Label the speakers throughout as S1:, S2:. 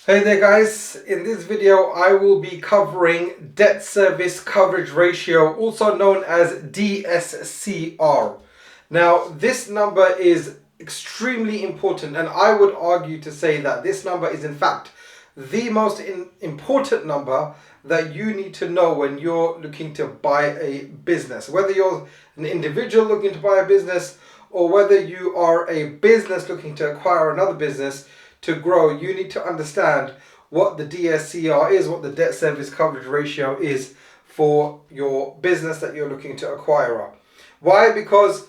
S1: Hey there guys, in this video I will be covering debt service coverage ratio, also known as DSCR. Now this number is extremely important, and I would argue to say that this number is in fact the most important number that you need to know when you're looking to buy a business. Whether you're an individual looking to buy a business or whether you are a business looking to acquire another business to grow, you need to understand what the DSCR is, what the debt service coverage ratio is for your business that you're looking to acquire. Why? Because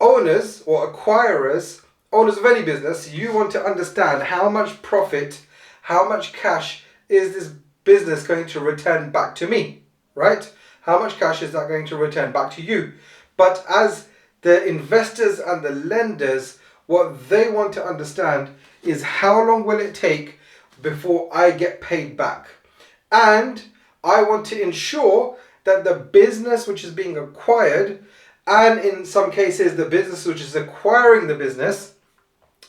S1: owners or acquirers, owners of any business, you want to understand how much profit, how much cash is this business going to return back to me, right? How much cash is that going to return back to you? But as the investors and the lenders, what they want to understand is how long will it take before I get paid back. And I want to ensure that the business which is being acquired, and in some cases the business which is acquiring the business,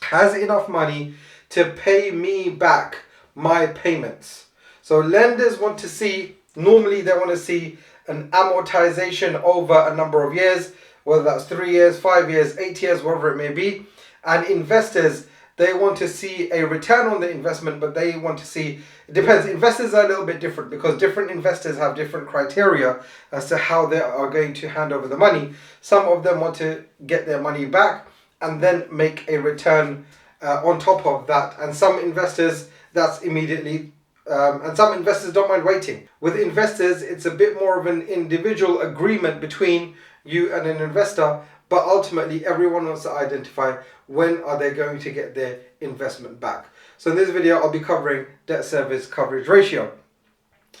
S1: has enough money to pay me back my payments. So lenders want to see, normally they want to see an amortization over a number of years, whether that's 3 years, 5 years, 8 years, whatever it may be. And investors, they want to see a return on the investment, but they want to see, it depends. Investors are a little bit different because different investors have different criteria as to how they are going to hand over the money. Some of them want to get their money back and then make a return on top of that. And some investors, that's immediately, and some investors don't mind waiting. With investors, it's a bit more of an individual agreement between you and an investor, but ultimately everyone wants to identify when are they going to get their investment back. So in this video I'll be covering debt service coverage ratio.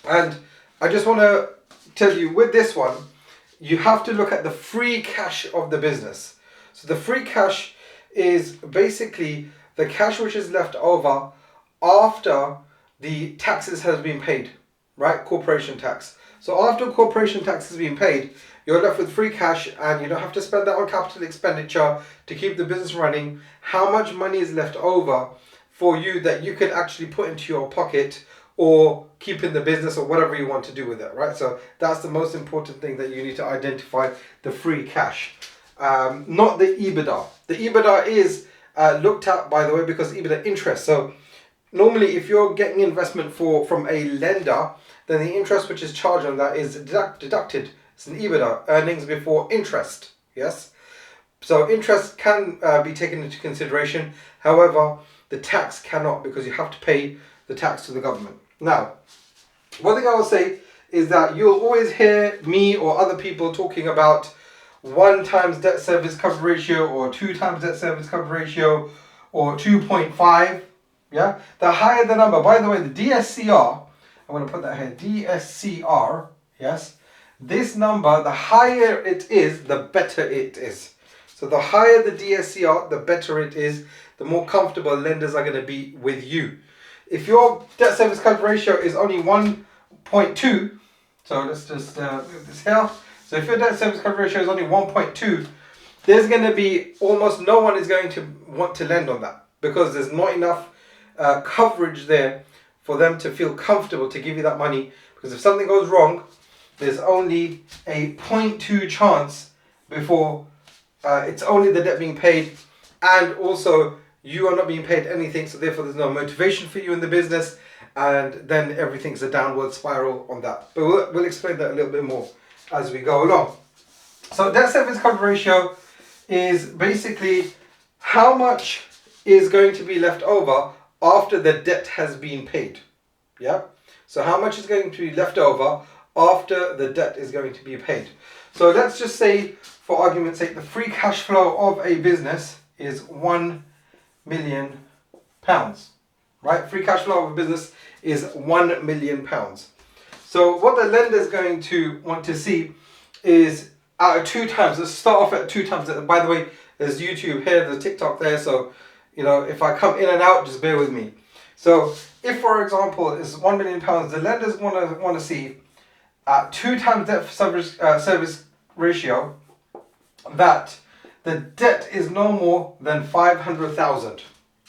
S1: And I just want to tell you, with this one, you have to look at the free cash of the business. So the free cash is basically the cash which is left over after the taxes has been paid, right? Corporation tax. So after corporation tax has been paid, you're left with free cash, and you don't have to spend that on capital expenditure to keep the business running. How much money is left over for you that you could actually put into your pocket or keep in the business or whatever you want to do with it, right? So that's the most important thing that you need to identify, the free cash, not the EBITDA. The EBITDA is looked at, by the way, because EBITDA interest. So normally if you're getting investment from a lender, then the interest which is charged on that is deducted. It's an EBITDA, earnings before interest, yes? So interest can be taken into consideration. However, the tax cannot, because you have to pay the tax to the government. Now, one thing I will say is that you'll always hear me or other people talking about 1 times debt service coverage ratio, or 2 times debt service coverage ratio, or 2.5, yeah? The higher the number, by the way, the DSCR, I'm going to put that here, DSCR, yes? This number, the higher it is, the better it is. So the higher the DSCR, the better it is, the more comfortable lenders are going to be with you. If your debt service coverage ratio is only 1.2, so let's just move this here. So if your debt service coverage ratio is only 1.2, there's going to be almost no one is going to want to lend on that, because there's not enough coverage there for them to feel comfortable to give you that money. Because if something goes wrong, there's only a 0.2 chance before it's only the debt being paid, and also you are not being paid anything, so therefore there's no motivation for you in the business, and then everything's a downward spiral on that. But we'll explain that a little bit more as we go along. So debt service coverage ratio is basically how much is going to be left over after the debt has been paid. Yeah? So how much is going to be left over after the debt is going to be paid. So let's just say, for argument's sake, the free cash flow of a business is £1 million, right? Free cash flow of a business is £1 million. So what the lender is going to want to see is out of 2 times. Let's start off at 2 times. By the way, there's YouTube here, there's TikTok there, so you know, if I come in and out, just bear with me. So if, for example, it's £1 million, the lenders want to see at 2 times debt service ratio that the debt is no more than 500,000.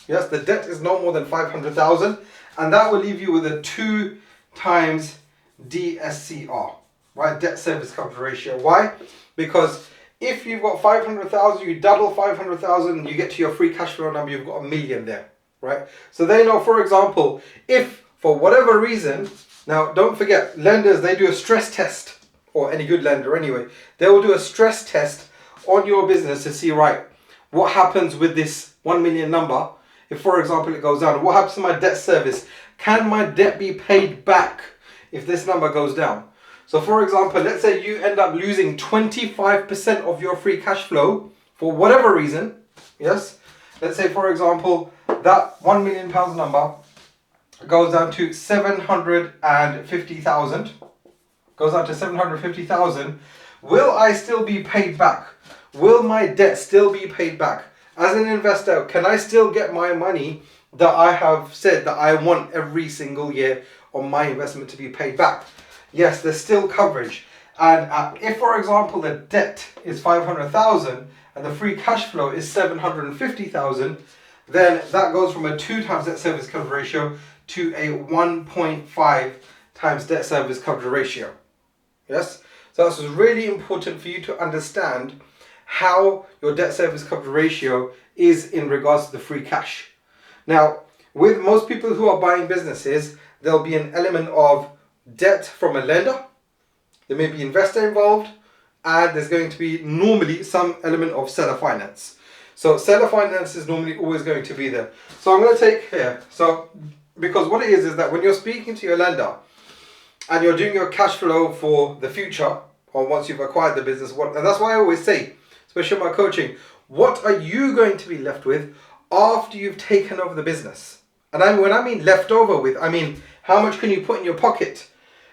S1: Yes, the debt is no more than 500,000, And that will leave you with a 2 times DSCR, right? Debt service coverage ratio. Why? Because if you've got 500,000, you double 500,000, you get to your free cash flow number, you've got 1 million there, right? So they know, for example, if for whatever reason, now don't forget, lenders, they do a stress test, or any good lender anyway, they will do a stress test on your business to see, right, what happens with this 1 million number if, for example, it goes down? What happens to my debt service? Can my debt be paid back if this number goes down? So for example, let's say you end up losing 25% of your free cash flow for whatever reason. Yes. Let's say, for example, that £1 million number goes down to 750,000. Goes down to 750,000. Will I still be paid back? Will my debt still be paid back? As an investor, can I still get my money that I have said that I want every single year on my investment to be paid back? Yes, there's still coverage. And if, for example, the debt is 500,000 and the free cash flow is 750,000, then that goes from a 2 times debt service coverage ratio to a 1.5 times debt service coverage ratio. Yes? So this is really important for you to understand how your debt service coverage ratio is in regards to the free cash. Now, with most people who are buying businesses, there'll be an element of debt from a lender, there may be investor involved, and there's going to be normally some element of seller finance. So seller finance is normally always going to be there. So I'm going to take here, so because what it is that when you're speaking to your lender and you're doing your cash flow for the future, or once you've acquired the business, and that's why I always say, especially in my coaching, what are you going to be left with after you've taken over the business? And when I mean left over with, I mean how much can you put in your pocket?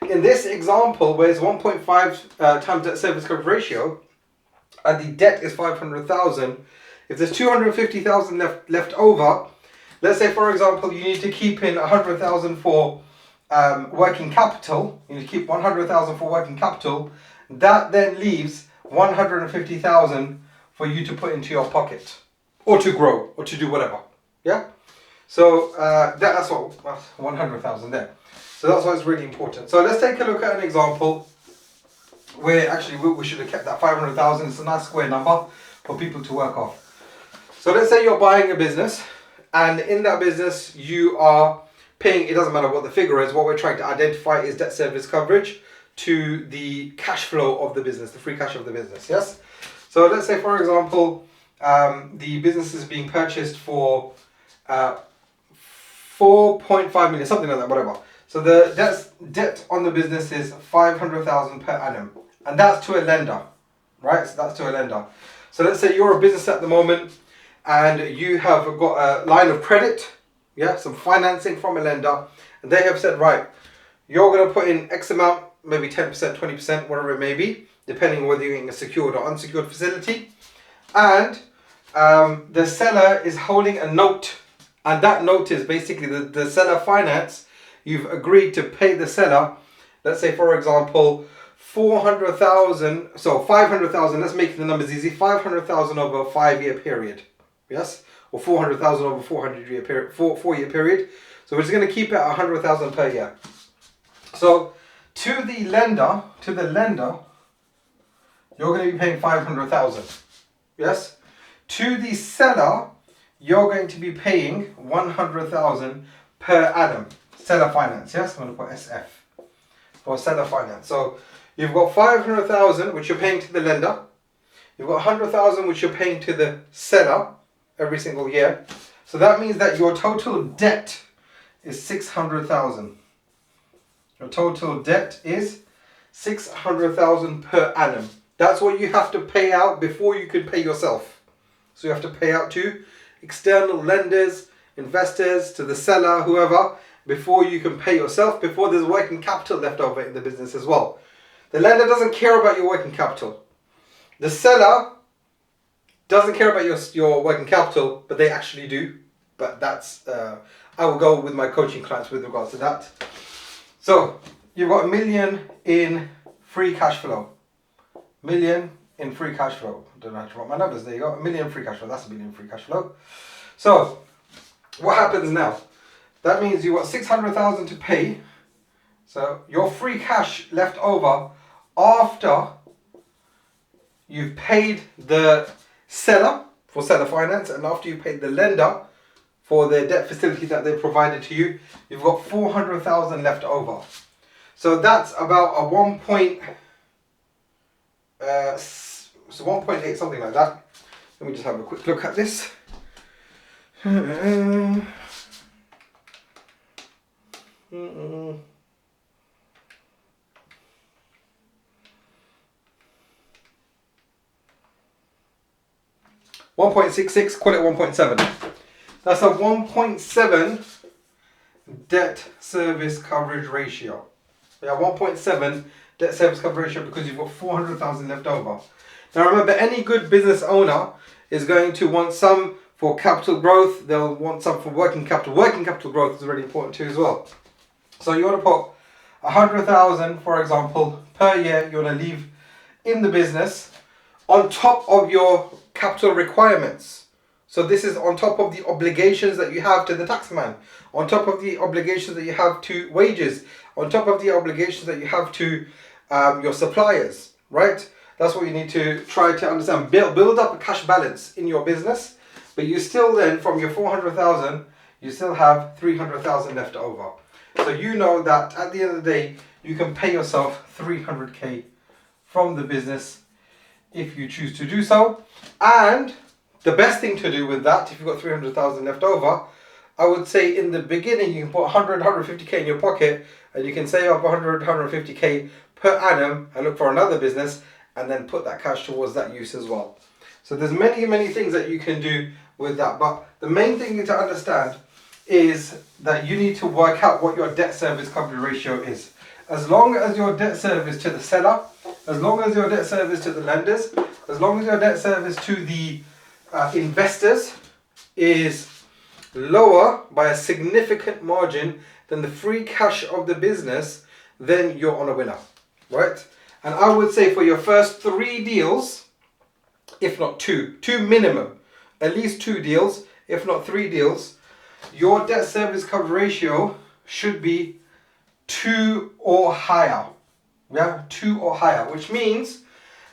S1: In this example, where it's 1.5 times debt service coverage ratio, and the debt is 500,000, if there's 250,000 left over, let's say, for example, you need to keep in 100,000 for working capital. You need to keep 100,000 for working capital. That then leaves 150,000 for you to put into your pocket, or to grow, or to do whatever. Yeah. So that's what 100,000 there. So that's why it's really important. So let's take a look at an example where actually we should have kept that 500,000. It's a nice square number for people to work off. So let's say you're buying a business, and in that business you are paying, it doesn't matter what the figure is, what we're trying to identify is debt service coverage to the cash flow of the business, the free cash of the business, yes? So let's say, for example, the business is being purchased for 4.5 million, something like that, whatever. So the debt on the business is 500,000 per annum, and that's to a lender, right? So that's to a lender. So let's say you're a business at the moment, and you have got a line of credit, yeah, some financing from a lender, and they have said, right, you're going to put in X amount, maybe 10%, 20%, whatever it may be, depending on whether you're in a secured or unsecured facility, and the seller is holding a note, and that note is basically the seller finance. You've agreed to pay the seller, let's say, for example, 400,000, so 500,000, let's make the numbers easy, 500,000 over a 5-year period, yes, or 400,000 over 400-year period, 4-year period. So we're just going to keep it at 100,000 per year. So to the lender, you're going to be paying 500,000, yes. To the seller, you're going to be paying 100,000 per annum. Seller finance, yes? I'm going to put SF for seller finance. So you've got 500,000 which you're paying to the lender. You've got 100,000 which you're paying to the seller every single year. So that means that your total debt is 600,000. Your total debt is 600,000 per annum. That's what you have to pay out before you can pay yourself. So you have to pay out to external lenders, investors, to the seller, whoever, before you can pay yourself, before there's working capital left over in the business as well. The lender doesn't care about your working capital. The seller doesn't care about your working capital, but they actually do. But that's, I will go with my coaching clients with regards to that. So you've got 1 million in free cash flow. Million in free cash flow. I don't know how to write my numbers. There you go. 1 million free cash flow. That's 1 million free cash flow. So what happens now? that means you've got 600,000 to pay. So your free cash left over after you've paid the seller for seller finance and after you paid the lender for the debt facility that they provided to you, you've got 400,000 left over. So that's about a 1.8, something like that. Let me just have a quick look at this. 1.66, call it 1.7. That's a 1.7 debt service coverage ratio. Yeah, 1.7 debt service coverage ratio because you've got 400,000 left over. Now remember, any good business owner is going to want some for capital growth. They'll want some for working capital. Working capital growth is really important too as well. So you want to put 100,000, for example, per year you want to leave in the business on top of your capital requirements. So this is on top of the obligations that you have to the taxman, on top of the obligations that you have to wages, on top of the obligations that you have to your suppliers, right? That's what you need to try to understand. Build up a cash balance in your business, but you still then, from your 400,000, you still have 300,000 left over. So you know that at the end of the day, you can pay yourself 300k from the business if you choose to do so. And the best thing to do with that, if you've got 300,000 left over, I would say in the beginning you can put 100, 150k in your pocket and you can save up 100, 150k per annum and look for another business and then put that cash towards that use as well. So there's many things that you can do with that. But the main thing you need to understand is that you need to work out what your debt service coverage ratio is. As long as your debt service to the seller, as long as your debt service to the lenders, as long as your debt service to the investors is lower by a significant margin than the free cash of the business, then you're on a winner, right? And I would say for your first 3 deals, if not 2 minimum, at least 2 deals, if not 3 deals, your debt service coverage ratio should be 2 or higher. Yeah, 2 or higher, which means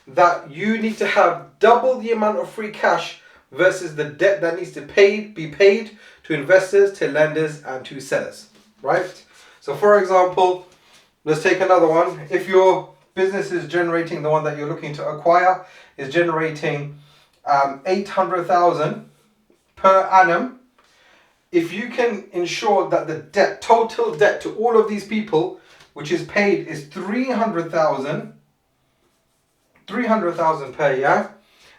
S1: that you need to have double the amount of free cash versus the debt that needs to be paid to investors, to lenders, and to sellers, right? So for example, let's take another one. If your business is generating, the one that you're looking to acquire is generating 800,000 per annum, if you can ensure that the debt, total debt to all of these people, which is paid, is 300,000 per year,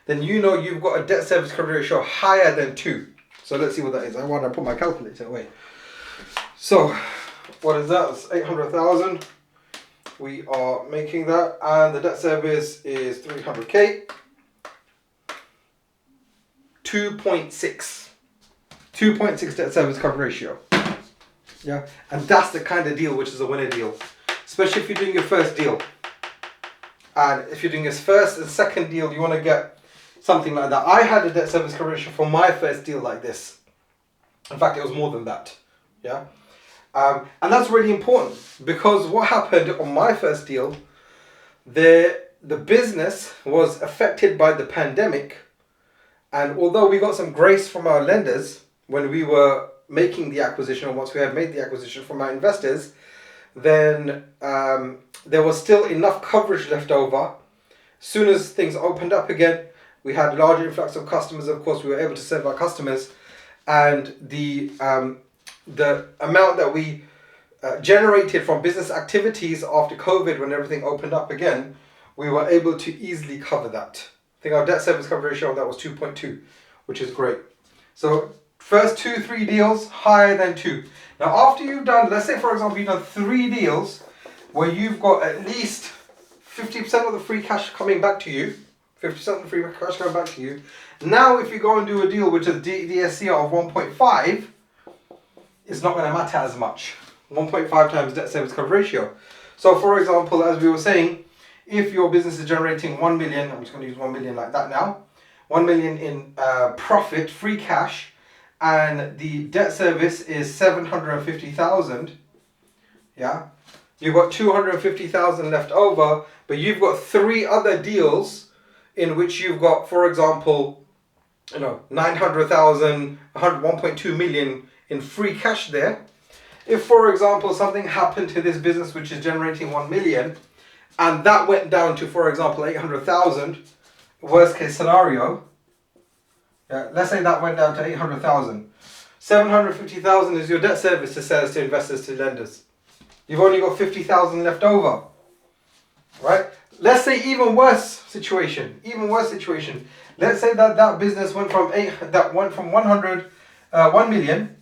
S1: then you know you've got a debt service coverage ratio higher than 2. So let's see what that is. I want to put my calculator away. So what is that? That's 800,000. We are making that, and the debt service is 300k. 2.6. 2.6 debt service coverage ratio. Yeah, and that's the kind of deal which is a winner deal, especially if you're doing your first deal. And if you're doing your first and second deal, you want to get something like that. I had a debt service coverage ratio for my first deal like this. In fact, it was more than that. Yeah, and that's really important because what happened on my first deal, the business was affected by the pandemic, and although we got some grace from our lenders when we were making the acquisition, or once we had made the acquisition from our investors, then there was still enough coverage left over. As soon as things opened up again, we had a large influx of customers. Of course, we were able to serve our customers, and the amount that we generated from business activities after COVID, when everything opened up again, we were able to easily cover that. I think our debt service coverage ratio on that was 2.2, which is great. So first 2-3 deals, higher than 2. Now after you've done, let's say for example, you've done 3 deals where you've got at least 50% of the free cash coming back to you, 50% of the free cash coming back to you. Now if you go and do a deal which is DSCR of 1.5, it's not going to matter as much. 1.5 times debt service coverage ratio. So for example, as we were saying, if your business is generating 1 million, I'm just going to use 1 million like that now, 1 million in profit, free cash, and the debt service is 750,000, yeah, you've got 250,000 left over, but you've got 3 other deals in which you've got, for example, 900,000, 1.2 million in free cash there. If, for example, something happened to this business which is generating 1 million, and that went down to, for example, 800,000, worst case scenario, yeah, let's say that went down to 800,000. 750,000 is your debt service to sellers, to investors, to lenders. You've only got 50,000 left over, right? Let's say even worse situation. Let's say that business went from 1 million,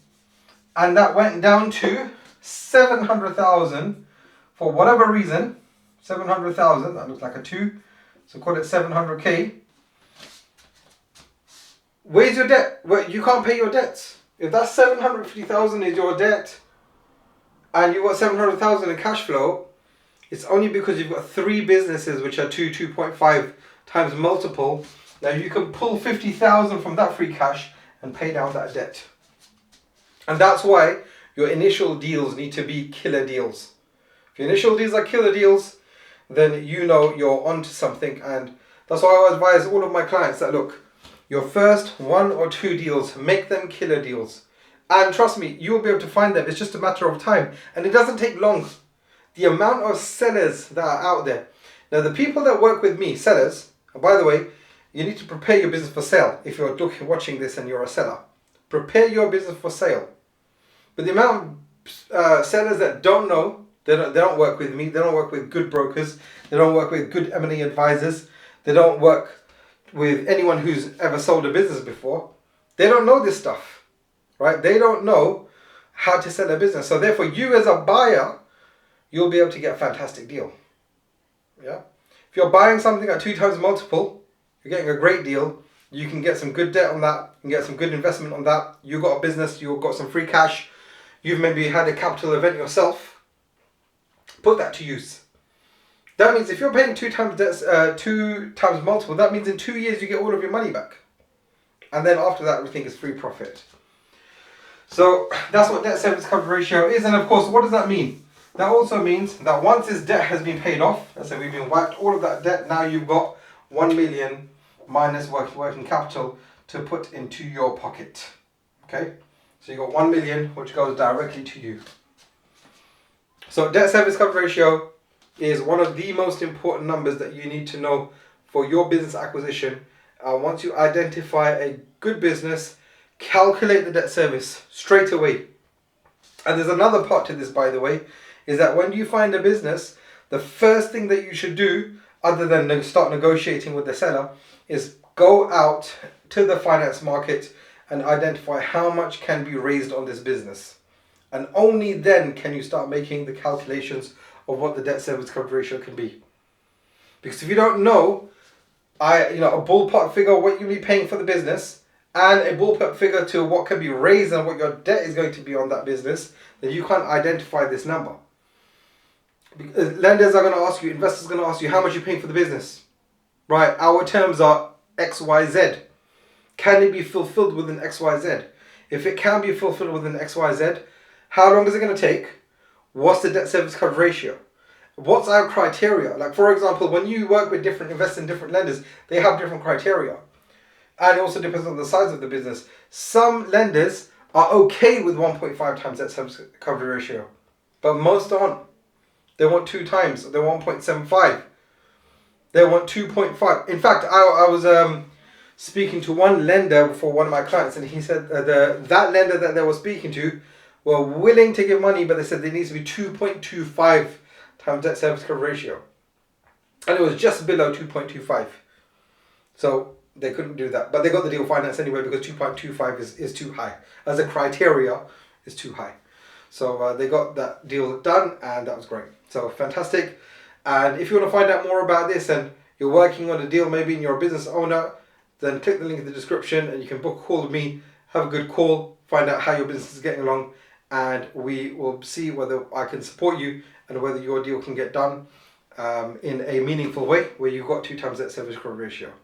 S1: and that went down to 700,000 for whatever reason. 700,000. That looks like a 2, so call it 700k. Where's your debt? Well, you can't pay your debts. If that 750,000 is your debt, and you've got 700,000 in cash flow, it's only because you've got 3 businesses which are 2.5 times multiple. Now you can pull 50,000 from that free cash and pay down that debt. And that's why your initial deals need to be killer deals. If your initial deals are killer deals, then you know you're onto something. And that's why I advise all of my clients that, look, your first 1 or 2 deals, make them killer deals. And trust me, you will be able to find them. It's just a matter of time. And it doesn't take long. The amount of sellers that are out there. Now, the people that work with me, sellers, and by the way, you need to prepare your business for sale. If you're watching this and you're a seller, prepare your business for sale. But the amount of sellers that don't know, they don't work with me, they don't work with good brokers, they don't work with good M&A advisors, they don't work with anyone who's ever sold a business before. They don't know this stuff, right? They don't know how to sell a business. So therefore, you as a buyer, you'll be able to get a fantastic deal. Yeah. If you're buying something at 2 times multiple, you're getting a great deal. You can get some good debt on that. You can get some good investment on that. You've got a business. You've got some free cash. You've maybe had a capital event yourself. Put that to use. That means if you're paying 2 times debts, 2 times multiple, that means in 2 years you get all of your money back. And then after that, everything is free profit. So that's what debt service coverage ratio is. And of course, what does that mean? That also means that once this debt has been paid off, let's say we've been wiped all of that debt, now you've got 1 million minus working capital to put into your pocket. Okay? So you've got 1 million which goes directly to you. So debt service coverage ratio is one of the most important numbers that you need to know for your business acquisition. Once you identify a good business, calculate the debt service straight away. And there's another part to this, by the way, is that when you find a business, the first thing that you should do, other than start negotiating with the seller, is go out to the finance market and identify how much can be raised on this business. And only then can you start making the calculations of what the debt service coverage ratio can be. Because if you don't know, a ballpark figure of what you'll be paying for the business and a ballpark figure to what can be raised and what your debt is going to be on that business, then you can't identify this number. Because lenders are going to ask you, investors are going to ask you, how much you're paying for the business. Right, our terms are XYZ. Can it be fulfilled within XYZ? If it can be fulfilled within XYZ, how long is it going to take? What's the debt service coverage ratio? What's our criteria? Like, for example, when you work with invest in different lenders, they have different criteria. And it also depends on the size of the business. Some lenders are okay with 1.5 times debt service coverage ratio, but most aren't. They want 2 times. They want 1.75. They want 2.5. In fact, I was speaking to one lender for one of my clients, and he said that lender that they were speaking to were willing to give money, but they said there needs to be 2.25 times debt service coverage ratio. And it was just below 2.25. So they couldn't do that. But they got the deal financed anyway because 2.25 is too high. As a criteria, is too high. So they got that deal done, and that was great. So fantastic. And if you want to find out more about this and you're working on a deal, maybe you're a business owner, then click the link in the description and you can book a call with me, have a good call, find out how your business is getting along, and we will see whether I can support you and whether your deal can get done in a meaningful way where you've got 2 times that service coverage ratio.